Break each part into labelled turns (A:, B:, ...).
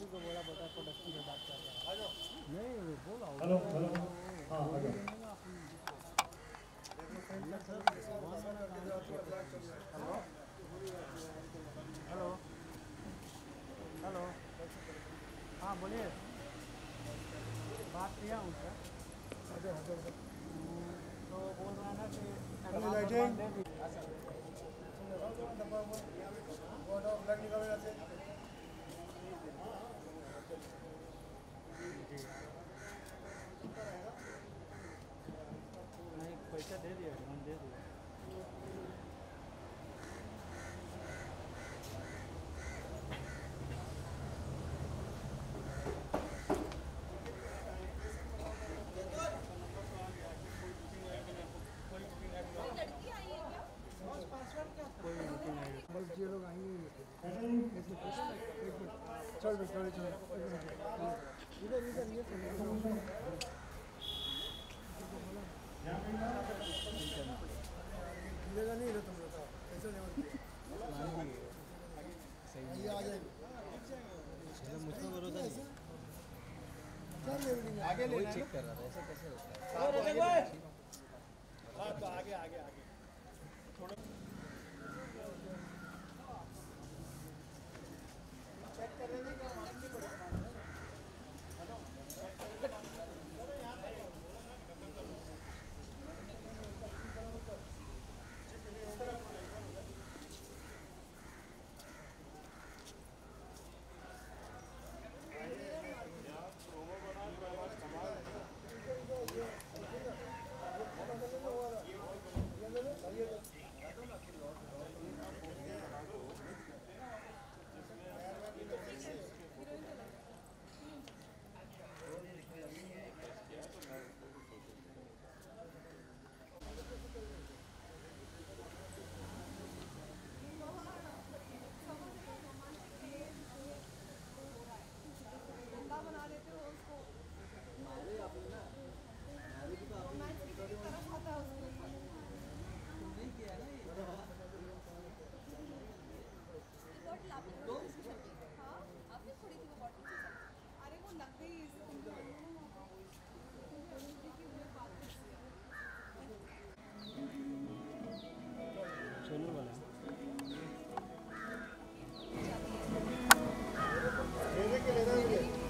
A: को बोला बता प्रोडक्शन से बात कर रहा है। नहीं बोला
B: हेलो हेलो हाँ
A: हेलो हेलो हेलो हाँ बोलिए बात किया हूँ सर तो बोल रहा है ना कि नहीं पैसा दे दिया एडवांस दे दिया लोग आएंगे चल इधर इधर ये मिलेगा नहीं तुम बताओ कैसे लेवल सही आ जाएगी मुझको भरोसा नहीं आगे ले चेक कर रहा था ऐसे कैसे होता है हाँ तो आगे आगे आगे थोड़ा चेक करेंगे क्या मालूम नहीं पड़ेगा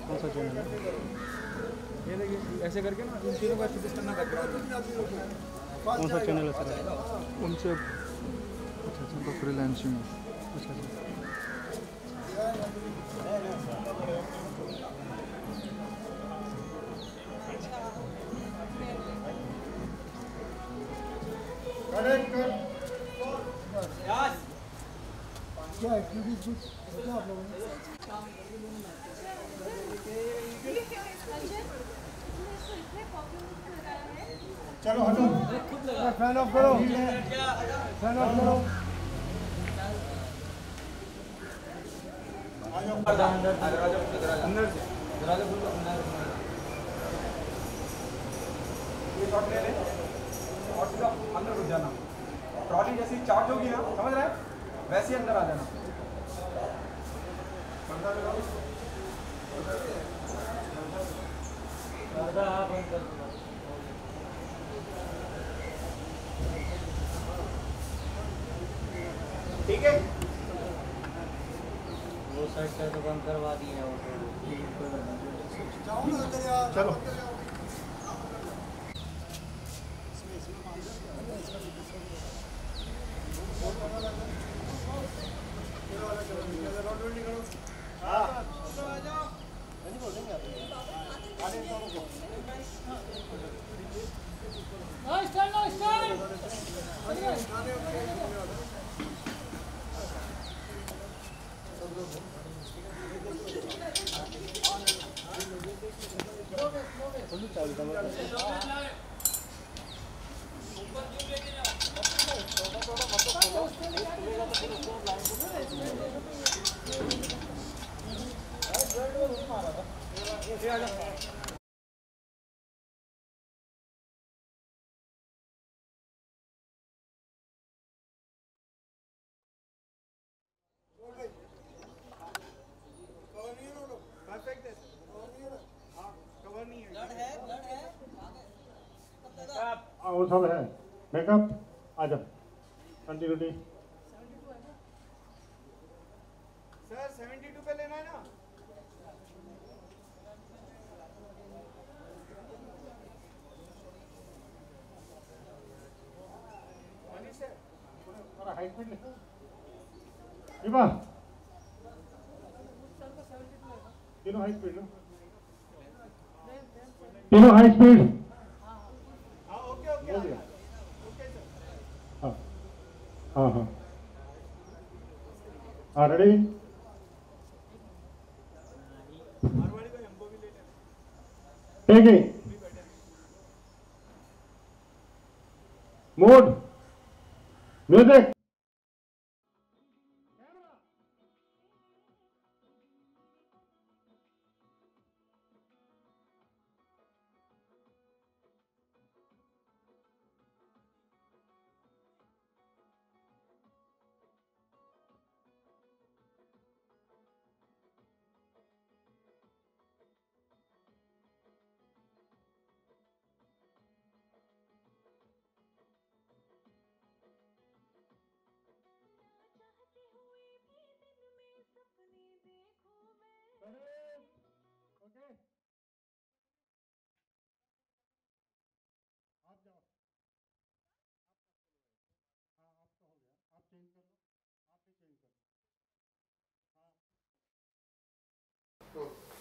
A: कौन सा चैनल है ये देखिए ऐसे करके ना इन तीनों का एक्टिविटी करना बैकग्राउंड कौन सा चैनल है सर उनसे अच्छा अच्छा तो फ्रीलांसिंग अच्छा अच्छा क्या एक्टिविटीज कुछ बताओ आप लोगों ने चलो हटो फैन ऑफ करो फैन ऑफ करो अंदर से ये शॉट ले ले और सीधा अंदर घुस जाना ट्रॉली जैसी चार्ज होगी ना समझ रहे हैं वैसे ही अंदर आ जाना ठीक है वो साइड से तो बंद करवा दिए हैं चलो
B: हाँ वो सब है। मेकअप आ जाओ, कंटिन्यूटी।
A: सर 72 पे लेना है ना।
B: थोड़ा हाई स्पीड ले विभा, तीनों हाई स्पीड लो, तीनों हाई स्पीड।
A: हाँ ओके ओके
B: हो गया।
A: Okay sir.
B: हाँ हाँ हाँ हाँ रेडी।
A: मारवाड़ी का हमको भी ले लेना।
B: Taking mood music.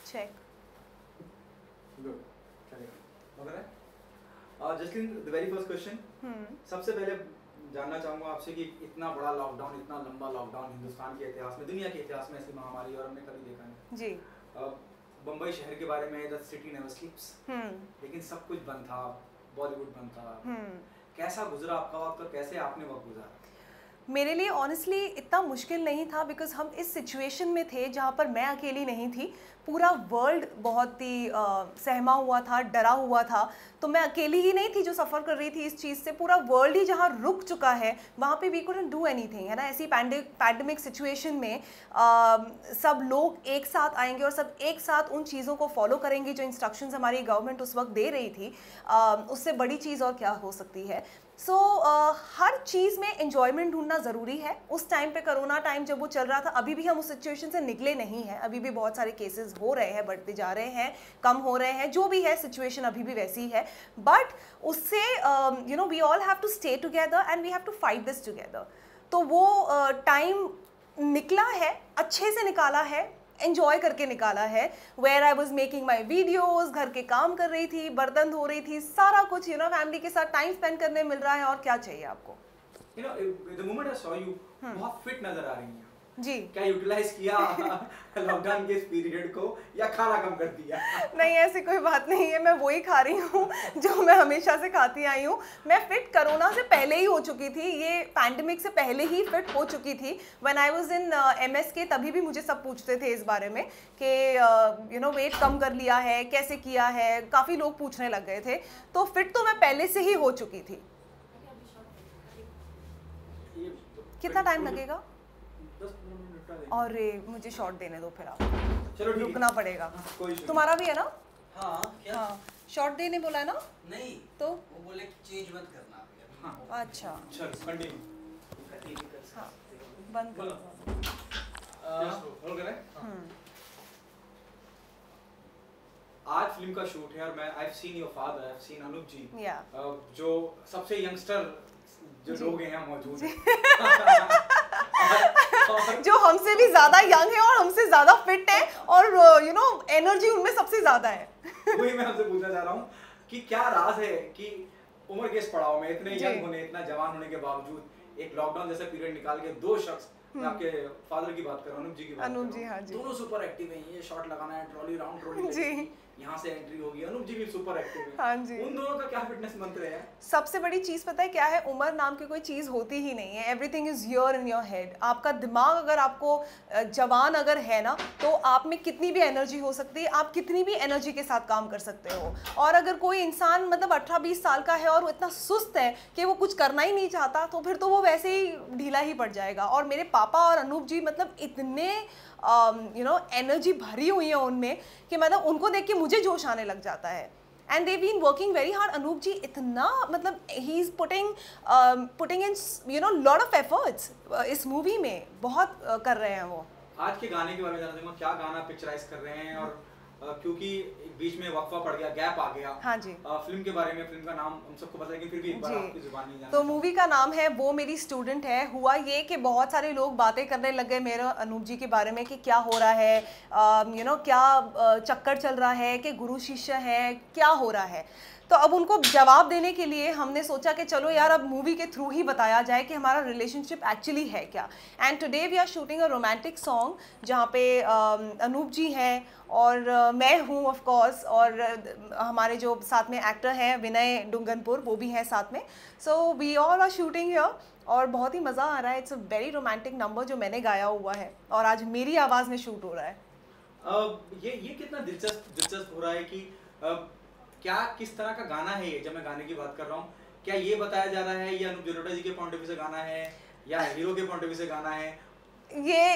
C: Check.
D: Good. चलेगा वगैरह। Justin, the very first question, सबसे पहले जानना चाहूँगा आपसे कि इतना बड़ा लॉकडाउन, इतना लंबा लॉकडाउन हिंदुस्तान के इतिहास में, दुनिया के इतिहास में ऐसी महामारी और हमने कभी देखा नहीं।
C: जी।
D: बम्बई शहर के बारे में, द सिटी नेवर स्लीप्स, लेकिन सब कुछ बंद था, बॉलीवुड बंद था। कैसा गुजरा आपका वक्त और कैसे आपने वक्त गुजारा?
C: मेरे लिए ऑनेस्टली इतना मुश्किल नहीं था बिकॉज हम इस सिचुएशन में थे जहाँ पर मैं अकेली नहीं थी, पूरा वर्ल्ड बहुत ही सहमा हुआ था, डरा हुआ था। तो मैं अकेली ही नहीं थी जो सफ़र कर रही थी इस चीज़ से, पूरा वर्ल्ड ही जहाँ रुक चुका है वहाँ पे वी कुडंट डू एनीथिंग, है ना। ऐसी पैंडेमिक सिचुएशन में सब लोग एक साथ आएंगे और सब एक साथ उन चीज़ों को फॉलो करेंगे जो इंस्ट्रक्शंस हमारी गवर्नमेंट उस वक्त दे रही थी। उससे बड़ी चीज़ और क्या हो सकती है। सो हर चीज़ में एन्जॉयमेंट ढूंढना ज़रूरी है। उस टाइम पे कोरोना टाइम जब वो चल रहा था, अभी भी हम उस सिचुएशन से निकले नहीं हैं, अभी भी बहुत सारे केसेस हो रहे हैं, बढ़ते जा रहे हैं, कम हो रहे हैं, जो भी है सिचुएशन अभी भी वैसी है। बट उससे you know we all have to stay together and we have to fight this together. तो वो टाइम निकला है, अच्छे से निकाला है, एंजॉय करके निकाला है। Where I was making my videos, घर के काम कर रही थी, बर्तन धो रही थी, सारा कुछ यू नो फैमिली के साथ टाइम स्पेंड करने मिल रहा है। और क्या चाहिए आपको?
D: You know, the moment I saw you, बहुत फिट नजर आ रही हैं
C: जी।
D: क्या यूटिलाइज किया लॉकडाउन के इस पीरियड को या खाना कम कर दिया?
C: नहीं, ऐसी कोई बात नहीं है, मैं वही खा रही हूँ जो मैं हमेशा से खाती आई हूँ। मैं फिट कोरोना से पहले ही हो चुकी थी, ये पैंडेमिक से पहले ही फिट हो चुकी थी। When I was in MSK तभी भी मुझे सब पूछते थे इस बारे में कि यू नो वेट कम कर लिया है, कैसे किया है, काफ़ी लोग पूछने लग गए थे। तो फिट तो मैं पहले से ही हो चुकी थी। कितना टाइम लगेगा?
D: 10-15 मिनट का।
C: और मुझे शॉर्ट देने दो, फिर आप
D: चलो ठीक है।
C: रुकना पड़ेगा।
D: कोई इशू
C: तुम्हारा भी है ना?
E: हाँ क्या?
C: हाँ, शॉर्ट देने बोला है ना?
E: नहीं
C: तो
E: वो बोले कि चेंज मत करना अभी।
D: हाँ
C: अच्छा,
D: चल कंटिन्यू
C: हाँ, बंद कर दो।
D: हो गया। आज फिल्म का शूट है और मैं I have seen your father, I have seen Anoop ji,
C: या
D: जो सबसे यंगस्टर जो लोग हैं मौजूद हैं
C: जो हमसे भी ज्यादा यंग है और हमसे ज्यादा फिट है और यू नो एनर्जी उनमें सबसे ज्यादा है।
D: वही मैं आपसे पूछना चाह रहा हूँ कि क्या राज है कि उम्र के इस पड़ाव में इतने
C: जी।
D: यंग होने, इतना जवान होने के बावजूद एक लॉकडाउन जैसा पीरियड निकाल के दो शख्स, मैं आपके फादर की बात कर रहा हूँ, अनूप जी की बात कर
C: अनूप जी,
D: रहा
C: हाँ
D: हूँ,
C: जी।
D: दोनों सुपर एक्टिव हैं। ये शॉट लगाना है, ट्रॉली राउंड ट्रॉली
C: जी।
D: लगेगी, यहाँ से एंट्री होगी, अनूप जी भी सुपर एक्टिव है।
C: हाँ जी।
D: उन दोनों का क्या फिटनेस मंत्र है?
C: सबसे बड़ी चीज़ पता है क्या है? उम्र नाम की कोई चीज़ होती ही नहीं है। Everything is here in your head. आपका दिमाग अगर आपको जवान अगर है ना, तो आप में कितनी भी एनर्जी हो सकती है, आप कितनी भी एनर्जी के साथ काम कर सकते हो। और अगर कोई इंसान मतलब 18-20 साल का है और वो इतना सुस्त है कि वो कुछ करना ही नहीं चाहता, तो फिर तो वो वैसे ही ढीला ही पड़ जाएगा। और मेरे पापा और अनूप जी मतलब इतने यू नो एनर्जी भरी हुई है उनमें कि मतलब उनको देख के मुझे जोश आने लग जाता है। And they been working very hard. Anoop ji इतना मतलब he is putting in you know lot of efforts इस मूवी में, बहुत कर रहे हैं वो.
D: आज के गाने के बारे में जानना चाहूंगा, क्या गाना पिक्चराइज कर रहे हैं, और क्योंकि बीच में वक्फा पड़ गया, गैप आ गया.
C: हाँ जी.
D: फिल्म के बारे में, फिल्म का नाम हम सबको पता है लेकिन फिर भी एक बार आपकी जुबानी जानना.
C: तो मूवी का नाम है वो मेरी स्टूडेंट है. हुआ ये कि बहुत सारे लोग बातें करने लग गए मेरे अनूप जी के बारे में कि क्या हो रहा है, यू नो क्या चक्कर चल रहा है, कि गुरु शिष्य है, क्या हो रहा है. तो अब उनको जवाब देने के लिए हमने सोचा कि चलो यार अब मूवी के थ्रू ही बताया जाए कि हमारा रिलेशनशिप एक्चुअली है क्या. And today we are shooting a romantic song जहाँ पे अनूप जी हैं और मैं हूँ ऑफ कोर्स, और हमारे जो साथ में एक्टर हैं विनय डुंगनपुर वो भी हैं साथ में. So we all are shooting here और बहुत ही मज़ा आ रहा है. It's a very romantic number जो मैंने गाया हुआ है और आज मेरी आवाज़ में शूट हो रहा है.
D: ये कितना दिलचस्प हो रहा है कि क्या किस तरह का गाना है ये. जब मैं गाने की बात कर रहा हूँ, क्या ये बताया जा रहा है या अनूप जलोटा जी के पॉइंट ऑफ व्यू से गाना है या हीरो के पॉइंट ऑफ व्यू से गाना है?
C: ये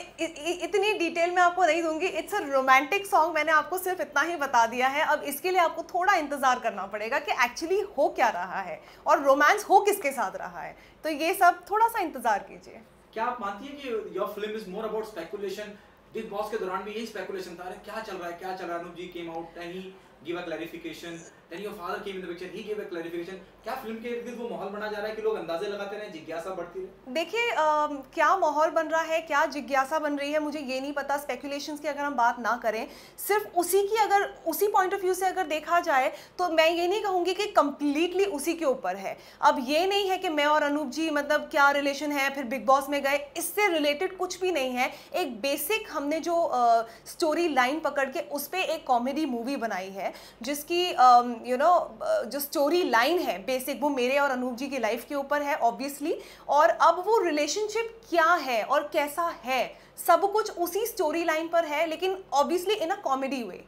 C: इतनी डिटेल में आपको नहीं दूंगी. इट्स अ रोमांटिक सॉन्ग, मैंने आपको सिर्फ इतना ही बता दिया है. अब इसके लिए आपको थोड़ा इंतजार करना पड़ेगा कि एक्चुअली हो क्या रहा है और रोमांस हो किसके साथ रहा है. तो ये सब थोड़ा सा इंतजार कीजिए.
D: क्या आप मानती हैं कि your film is more about speculation? Big boss के दौरान भी यही स्पेकुलेशन था, अरे क्या चल रहा है, क्या चल रहा है. Anoop ji came out and he give a clarification, then your father came in the picture, he give a clarification. क्या फिल्म के इर्द गिर्द वो माहौल बना जा रहा है कि लोग अंदाजे लगाते रहे, जिज्ञासा बढ़ती रहे?
C: देखिए क्या माहौल बन रहा है, क्या जिज्ञासा बन रही है, मुझे ये नहीं पता. स्पेकुलेशंस की अगर हम बात ना करें, सिर्फ उसी पॉइंट ऑफ व्यू से अगर देखा जाए तो मैं ये नहीं कहूँगी कि कंप्लीटली उसी के ऊपर है. अब ये नहीं है कि मैं और अनूप जी मतलब क्या रिलेशन है, फिर बिग बॉस में गए, इससे रिलेटेड कुछ भी नहीं है. एक बेसिक हमने जो स्टोरी लाइन पकड़ के उस पर एक कॉमेडी मूवी बनाई है जिसकी यू नो जो स्टोरी लाइन है बेसिक वो मेरे और अनूप जी की लाइफ के ऊपर है ऑब्वियसली. और अब वो रिलेशनशिप क्या है और कैसा है सब कुछ उसी स्टोरी लाइन पर है, लेकिन ऑब्वियसली इन अ कॉमेडी वे.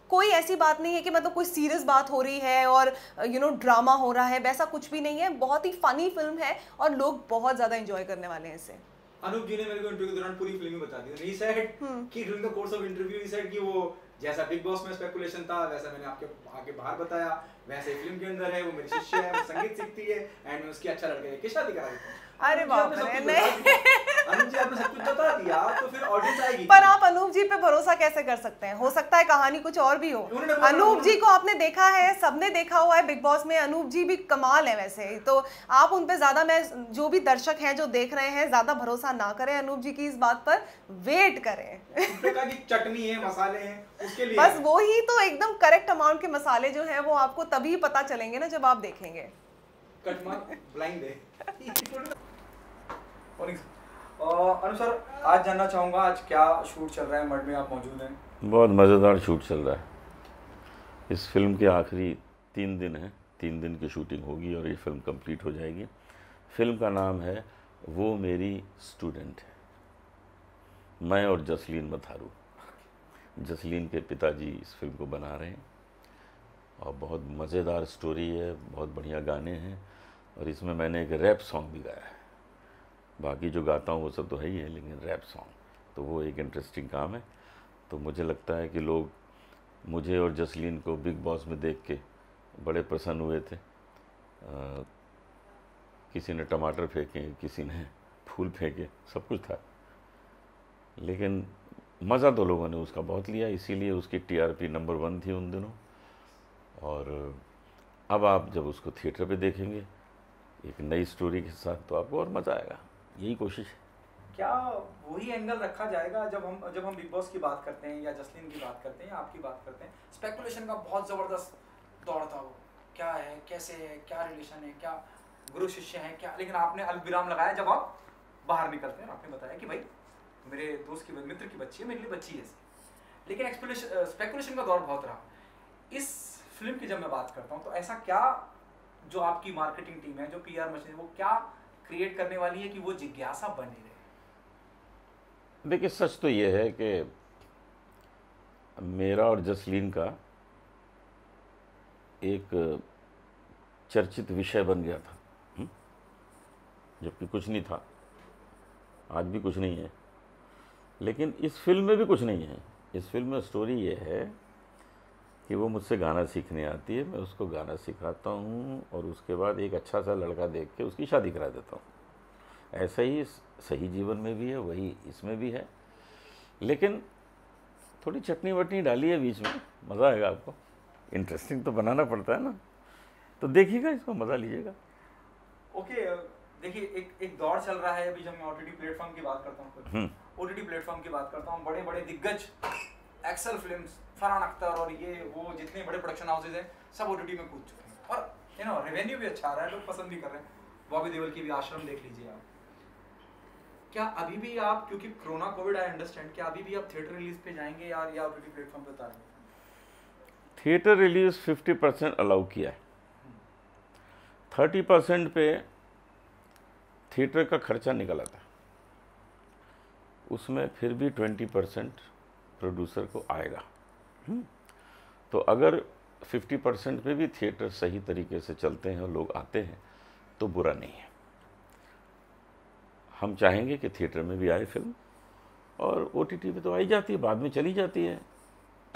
C: कोई ऐसी बात नहीं है कि मतलब कोई सीरियस बात हो रही है और यू नो ड्रामा हो रहा है, वैसा कुछ भी नहीं है. बहुत ही फनी फिल्म है और लोग बहुत ज़्यादा एंजॉय करने वाले हैं इसे.
D: अनूप जी ने मेरे को इंटरव्यू के दौरान पूरी फिल्म ही बता दी. ही सेड कि during the course of interview he said कि वो जैसा बिग बॉस में स्पेकुलेशन था वैसा मैंने आपके आगे बाहर बताया, वैसे फिल्म के अंदर है. वो मेरी शिष्य है, वो संगीत सीखती है एंड मैं उसकी अच्छा लड़का है. किस शादी करा दी?
C: अरे बाप रे, नहीं.
D: अनूप जी आपने सब कुछ बता दिया तो फिर ऑडियंस आएगी.
C: पर आप अनूप जी पे भरोसा कैसे कर सकते हैं? हो सकता है कहानी कुछ और भी हो. अनूप जी को आपने देखा है, सबने देखा हुआ है बिग बॉस में. अनूप जी भी कमाल है वैसे, तो आप उन पे ज्यादा, मैं जो भी दर्शक हैं जो देख रहे हैं, ज्यादा भरोसा ना करें अनूप जी की इस बात पर, वेट करें.
D: कहा कि चटनी है, मसाले हैं, उसके लिए
C: बस वो ही तो एकदम करेक्ट अमाउंट के मसाले जो है वो आपको तभी पता चलेंगे ना जब आप देखेंगे.
D: कट मार ब्लाइंड है. अनु सर, आज जानना चाहूँगा आज क्या शूट चल रहा है, मड में आप मौजूद हैं.
F: बहुत मज़ेदार शूट चल रहा है. इस फिल्म के आखिरी 3 दिन हैं, 3 दिन की शूटिंग होगी और ये फिल्म कंप्लीट हो जाएगी. फिल्म का नाम है वो मेरी स्टूडेंट है. मैं और जसलीन मथारू, जसलीन के पिताजी इस फिल्म को बना रहे हैं और बहुत मज़ेदार स्टोरी है, बहुत बढ़िया गाने हैं और इसमें मैंने एक रैप सॉन्ग भी गाया है. बाकी जो गाता हूँ वो सब तो है ही है, लेकिन रैप सॉन्ग तो वो एक इंटरेस्टिंग काम है. तो मुझे लगता है कि लोग मुझे और जसलीन को बिग बॉस में देख के बड़े प्रसन्न हुए थे. किसी ने टमाटर फेंके, किसी ने फूल फेंके, सब कुछ था, लेकिन मज़ा तो लोगों ने उसका बहुत लिया. इसीलिए उसकी TRP नंबर 1 थी उन दिनों. और अब आप जब उसको थिएटर पे देखेंगे एक नई स्टोरी के साथ तो आपको और मज़ा आएगा. यही कोशिश है.
D: क्या वही एंगल रखा जाएगा जब हम बिग बॉस की बात करते हैं या जसलीन की बात करते हैं या आपकी बात करते हैं? स्पेकुलेशन का बहुत ज़बरदस्त दौर था. वो क्या है, कैसे है, क्या रिलेशन है, क्या गुरु शिष्य है, क्या, लेकिन आपने अलविराम लगाया जब आप बाहर निकलते हैं. आपने बताया कि भाई मेरे दोस्त की मित्र की बच्ची है, मेरे लिए बच्ची है. लेकिन स्पेकुलेशन का दौर बहुत रहा. इस फिल्म की जब मैं बात करता हूँ तो ऐसा क्या जो आपकी मार्केटिंग टीम है, जो PR मशीन, वो क्या क्रिएट करने वाली है कि वो जिज्ञासा बनी रहे?
F: देखिए, सच तो ये है कि मेरा और जसलीन का एक चर्चित विषय बन गया था, जबकि कुछ नहीं था, आज भी कुछ नहीं है. लेकिन इस फिल्म में भी कुछ नहीं है. इस फिल्म में स्टोरी ये है कि वो मुझसे गाना सीखने आती है, मैं उसको गाना सिखाता हूँ और उसके बाद एक अच्छा सा लड़का देख के उसकी शादी करा देता हूँ। ऐसा ही सही जीवन में भी है, वही इसमें भी है, लेकिन थोड़ी चटनी वटनी डाली है बीच में, मज़ा आएगा आपको। इंटरेस्टिंग तो बनाना पड़ता है ना, तो देखिएगा, इसको मज़ा लीजिएगा।
D: ओके, देखिए एक दौर चल रहा है अभी, जब मैं ओटीटी प्लेटफॉर्म की बात करता हूँ, ओटीटी प्लेटफॉर्म की बात करता हूँ, बड़े बड़े दिग्गज एक्सेल फिल्म्स, फरहान अख्तर और ये वो जितने बड़े प्रोडक्शन हाउसेज हैं सब ओटीटी में कूद चुके हैं और रेवेन्यू भी अच्छा आ रहा है, लोग पसंद भी कर रहे हैं। बॉबी देओल की भी आश्रम देख लीजिए आप। क्या अभी भी आप, क्योंकि कोरोना कोविड आई अंडरस्टैंड, क्या अभी भी आप थिएटर रिलीज पे जाएंगे या ओटीटी प्लेटफॉर्म पे उतारेंगे?
F: थिएटर रिलीज 50% अलाउ किया है, 30% पे थिएटर का खर्चा निकल आता है, उसमें फिर भी 20% प्रोड्यूसर को आएगा। तो अगर 50% पे भी थिएटर सही तरीके से चलते हैं और लोग आते हैं तो बुरा नहीं है। हम चाहेंगे कि थिएटर में भी आए फिल्म, और ओटीटी पे तो आई जाती है, बाद में चली जाती है,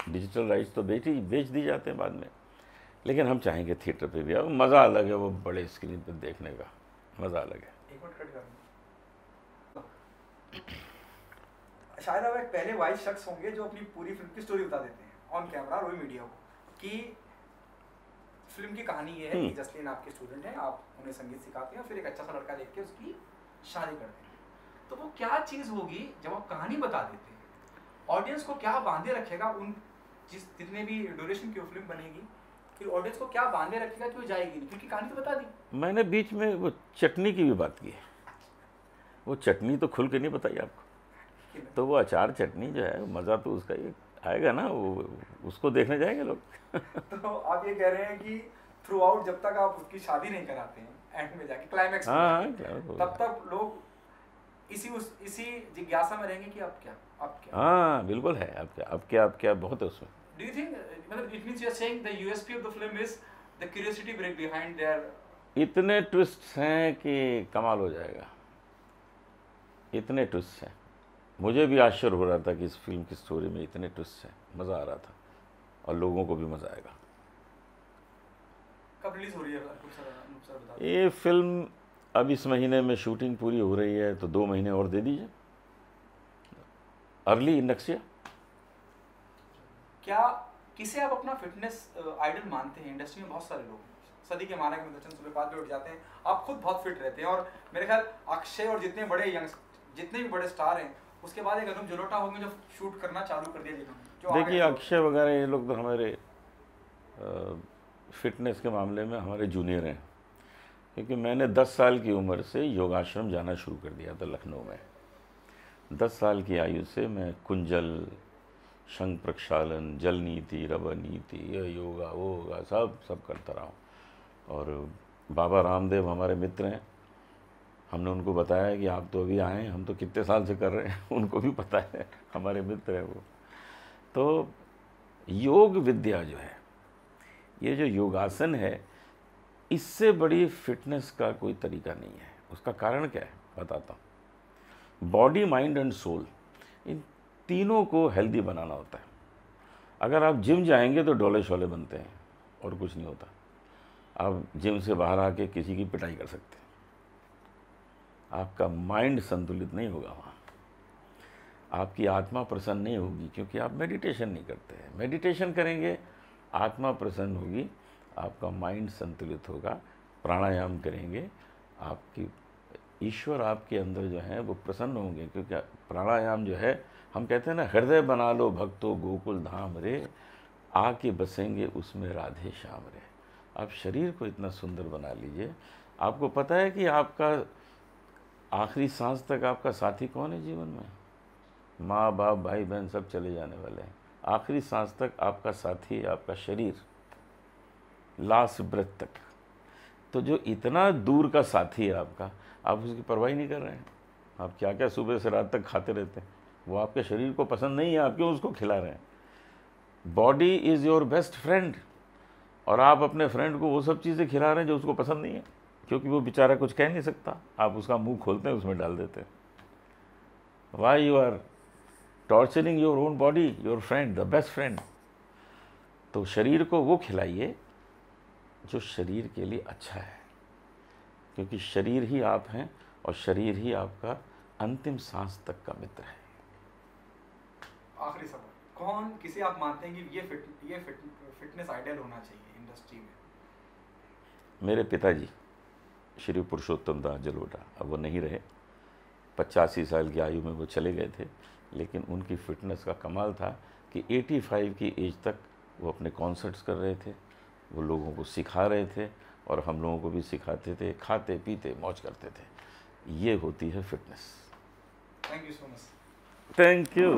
F: डिजिटल राइट्स तो बेच दी जाते हैं बाद में, लेकिन हम चाहेंगे थिएटर पे भी आए। मज़ा अलग है, वो बड़े स्क्रीन पे देखने का मज़ा अलग है।
D: एक मिनट कट करना, शायद अब एक पहले वाइज शख्स होंगे जो अपनी पूरी फिल्म की स्टोरी बता देते हैं ऑन कैमरा रोई मीडिया को, कि फिल्म की कहानी ये है कि जसलीन आपके स्टूडेंट हैं, आप उन्हें संगीत सिखाते हैं और फिर एक अच्छा सा लड़का देख के उसकी शादी करते हैं। तो वो क्या चीज़ होगी जब आप कहानी बता देते हैं, ऑडियंस को क्या बांधे रखेगा, उन जितने भी ड्यूरेशन की वो फिल्म बनेगी, फिर ऑडियंस को क्या बांधे रखेगा कि वो जाएगी नहीं, क्योंकि कहानी तो बता दी।
F: मैंने बीच में वो चटनी की भी बात की है, वो चटनी तो खुल के नहीं बताई आपको, तो वो अचार चटनी जो है मज़ा तो उसका ये आएगा ना, वो उसको देखने जाएंगे लोग।
D: तो आप ये कह रहे हैं कि थ्रू आउट जब तक आप उसकी शादी नहीं कराते हैं, एंड में जाके क्लाइमैक्स तब तक लोग इसी जिज्ञासा में रहेंगे कि अब क्या।
F: हाँ बिल्कुल है, अब क्या बहुत है उसमें।
D: डू यू थिंक, मतलब it means you are saying the USP of the film is the curiosity break behind there.
F: इतने ट्विस्ट हैं कि कमाल हो जाएगा, इतने ट्विस्ट हैं। मुझे भी आश्चर्य हो रहा था कि इस फिल्म की स्टोरी में इतने ट्विस्ट हैं, मज़ा आ रहा था और लोगों को भी मज़ा आएगा।
D: कब रिलीज हो रही है बता?
F: ये फिल्म अब इस महीने में शूटिंग पूरी हो रही है, तो 2 महीने और दे दीजिए, अर्ली नेक्स्ट ईयर।
D: क्या किसे आप अपना फिटनेस आइडल मानते हैं? इंडस्ट्री में बहुत सारे लोग, सदी के माना के सुबह 5 बजे उठ जाते हैं, आप खुद बहुत फिट रहते हैं, और मेरे ख्याल अक्षय और जितने भी बड़े स्टार हैं, उसके बाद एक अनुप जलोटा होंगे जो शूट करना चालू कर दिया जिन्होंने।
F: देखिए अक्षय वगैरह ये लोग तो हमारे फिटनेस के मामले में हमारे जूनियर हैं, क्योंकि मैंने 10 साल की उम्र से योगाश्रम जाना शुरू कर दिया था लखनऊ में। 10 साल की आयु से मैं कुंजल, शंख प्रक्षालन, जल नीति, रबर नीति, ये योगा वो होगा सब करता रहा हूँ। और बाबा रामदेव हमारे मित्र हैं, हमने उनको बताया कि आप तो अभी आए हैं, हम तो कितने साल से कर रहे हैं, उनको भी पता है, हमारे मित्र हैं वो। तो योग विद्या जो है, ये जो योगासन है, इससे बड़ी फिटनेस का कोई तरीका नहीं है। उसका कारण क्या है बताता हूँ। बॉडी, माइंड एंड सोल, इन तीनों को हेल्दी बनाना होता है। अगर आप जिम जाएंगे तो डोले शोले बनते हैं और कुछ नहीं होता। आप जिम से बाहर आके किसी की पिटाई कर सकते हैं, आपका माइंड संतुलित नहीं होगा वहाँ, आपकी आत्मा प्रसन्न नहीं होगी, क्योंकि आप मेडिटेशन नहीं करते हैं। मेडिटेशन करेंगे, आत्मा प्रसन्न होगी, आपका माइंड संतुलित होगा। प्राणायाम करेंगे, आपकी ईश्वर आपके अंदर जो है वो प्रसन्न होंगे, क्योंकि प्राणायाम जो है, हम कहते हैं ना, हृदय बना लो भक्तो गोकुल धाम रे, आके बसेंगे उसमें राधे श्याम रे। आप शरीर को इतना सुंदर बना लीजिए। आपको पता है कि आपका आखिरी सांस तक आपका साथी कौन है जीवन में? माँ बाप भाई बहन सब चले जाने वाले हैं, आखिरी सांस तक आपका साथी आपका शरीर, लास्ट ब्रेथ तक। तो जो इतना दूर का साथी है आपका, आप उसकी परवाह नहीं कर रहे हैं। आप क्या क्या सुबह से रात तक खाते रहते हैं, वो आपके शरीर को पसंद नहीं है, आप क्यों उसको खिला रहे हैं? Body is your best friend, और आप अपने फ्रेंड को वो सब चीज़ें खिला रहे हैं जो उसको पसंद नहीं है, क्योंकि वो बेचारा कुछ कह नहीं सकता। आप उसका मुंह खोलते हैं, उसमें डाल देते हैं। Why you are torturing your own body, your friend, the best friend. तो शरीर को वो खिलाइए जो शरीर के लिए अच्छा है, क्योंकि शरीर ही आप हैं और शरीर ही आपका अंतिम सांस तक का मित्र है।
D: आखिरी सवाल, कौन किसे आप मानते हैं कि ये फिटनेस आइडियल होना चाहिए इंडस्ट्री में?
F: मेरे पिताजी श्री पुरुषोत्तम दास जलोटा, अब वो नहीं रहे, 85 साल की आयु में वो चले गए थे, लेकिन उनकी फिटनेस का कमाल था कि 85 की एज तक वो अपने कॉन्सर्ट्स कर रहे थे, वो लोगों को सिखा रहे थे और हम लोगों को भी सिखाते थे, खाते पीते मौज करते थे। ये होती है fitness.
D: Thank you so much.
F: Thank you.